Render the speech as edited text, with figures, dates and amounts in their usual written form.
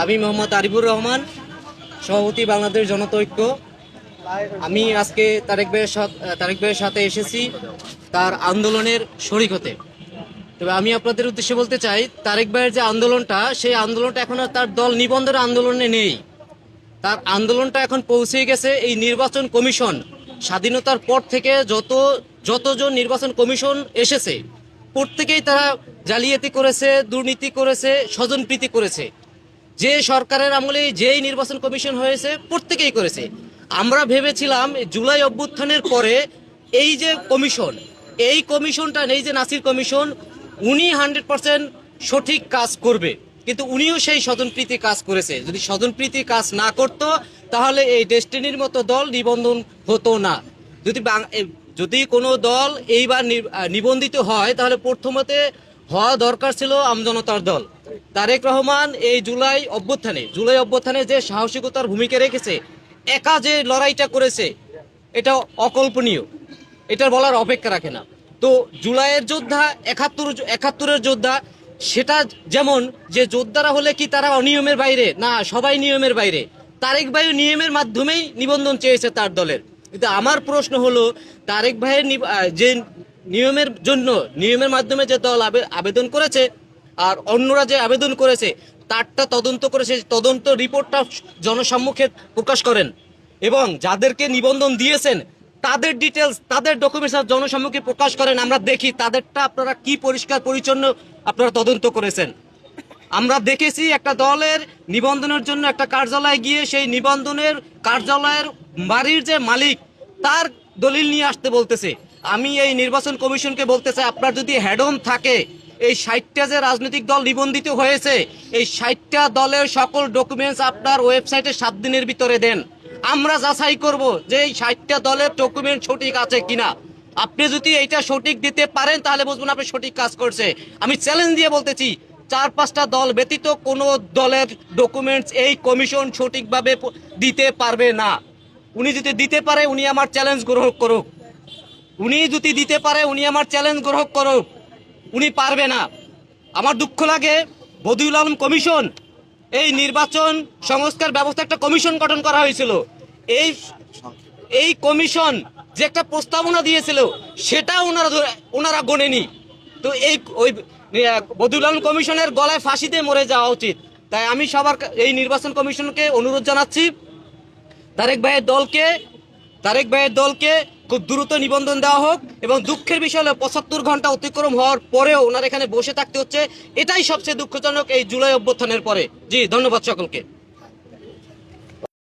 আমি মোহাম্মদ আরিফুর রহমান, সভাপতি বাংলাদেশ জনতা ঐক্য। আমি আজকে তারেক ভাইয়ের সাথে এসেছি তার আন্দোলনের শরিক হতে। তবে আমি আপনাদের উদ্দেশ্যে বলতে চাই, তারেক ভাইয়ের যে আন্দোলনটা, সেই আন্দোলনটা এখন আর তার দল নিবন্ধের আন্দোলনে নেই। তার আন্দোলনটা এখন পৌঁছে গেছে এই নির্বাচন কমিশন। স্বাধীনতার পর থেকে যতজন নির্বাচন কমিশন এসেছে, প্রত্যেকেই তারা জালিয়াতি করেছে, দুর্নীতি করেছে, স্বজনপ্রীতি করেছে। যে সরকারের আমলে যেই নির্বাচন কমিশন হয়েছে প্রত্যেকেই করেছে। আমরা ভেবেছিলাম জুলাই অভ্যুত্থানের পরে এই যে কমিশন, এই কমিশনটা নেই, যে নাসির কমিশন, উনি 100% সঠিক কাজ করবে, কিন্তু উনিও সেই স্বজনপ্রীতি কাজ করেছে। যদি স্বজনপ্রীতি কাজ না করত, তাহলে এই ডেস্টিনির মতো দল নিবন্ধন হতো না। যদি কোনো দল এইবার নিবন্ধিত হয়, তাহলে প্রথমতে হওয়া দরকার ছিল আমজনতার দল। তারেক রহমান এই জুলাই অভ্যুত্থানে যে সাহসিকতার ভূমিকা রেখেছে, একা যে লড়াইটা করেছে, এটা অকল্পনীয়, এটার বলার অপেক্ষা রাখে না। তো জুলাইয়ের যোদ্ধা, 71-এর যোদ্ধা, সেটা যেমন, যে যোদ্ধারা হলে কি তারা অনিয়মের বাইরে না? সবাই নিয়মের বাইরে। তারেক ভাই নিয়মের মাধ্যমেই নিবন্ধন চেয়েছে তার দলের। কিন্তু আমার প্রশ্ন হলো, তারেক ভাইয়ের যে নিয়মের মাধ্যমে যে দল আবেদন করেছে, আর অন্যরা যে আবেদন করেছে, তারটা তদন্ত করেছে, তদন্ত রিপোর্টটা জনসম্মুখে প্রকাশ করেন, এবং যাদেরকে নিবন্ধন দিয়েছেন তাদের ডিটেলস, তাদের ডকুমেন্টস জনসম্মুখে প্রকাশ করেন। আমরা দেখি তাদেরটা আপনারা কি পরিষ্কার পরিচ্ছন্ন আপনারা তদন্ত করেছেন। আমরা দেখেছি একটা দলের নিবন্ধনের জন্য একটা কার্যালয়ে গিয়ে, সেই নিবন্ধনের কার্যালয়ের বাড়ির যে মালিক, তার দলিল নিয়ে আসতে বলতেছে। আমি এই নির্বাচন কমিশনকে বলতে চাই, আপনার যদি হেডম থাকে, এই 60টা যে রাজনৈতিক দল নিবন্ধিত হয়েছে, এই 60টা দলের সকল ডকুমেন্টস আপনার ওয়েবসাইটে 7 দিনের ভিতরে দেন। আমরা যাচাই করব যে এই 60টা দলের ডকুমেন্ট সঠিক আছে কিনা। আপনি যদি এইটা সঠিক দিতে পারেন, তাহলে বুঝবেন আপনি সঠিক কাজ করছে। আমি চ্যালেঞ্জ দিয়ে বলতেছি, 4-5টা দল ব্যতীত কোনো দলের ডকুমেন্টস এই কমিশন সঠিকভাবে দিতে পারবে না। উনি যদি দিতে পারে, উনি আমার চ্যালেঞ্জ গ্রহণ করুক। উনি পারবে না। আমার দুঃখ লাগে, বদিউল আলম কমিশন, এই নির্বাচন সংস্কার ব্যবস্থা একটা কমিশন গঠন করা হয়েছিল। এই এই কমিশন যে একটা প্রস্তাবনা দিয়েছিল, সেটা ওনারা গণেনি। তো ওই বদিউল আলম কমিশনের গলায় ফাঁসি দিয়ে মরে যাওয়া উচিত। তাই আমি এই নির্বাচন কমিশনকে অনুরোধ জানাচ্ছি, তারেক ভাইয়ের দলকে খুব দ্রুত নিবন্ধন দেওয়া হোক। এবং দুঃখের বিষয় হলো, 75 ঘন্টা অতিক্রম হওয়ার পরেও ওনার এখানে বসে থাকতে হচ্ছে। এটাই সবচেয়ে দুঃখজনক এই জুলাই অভ্যুত্থানের পরে। জি, ধন্যবাদ সকলকে।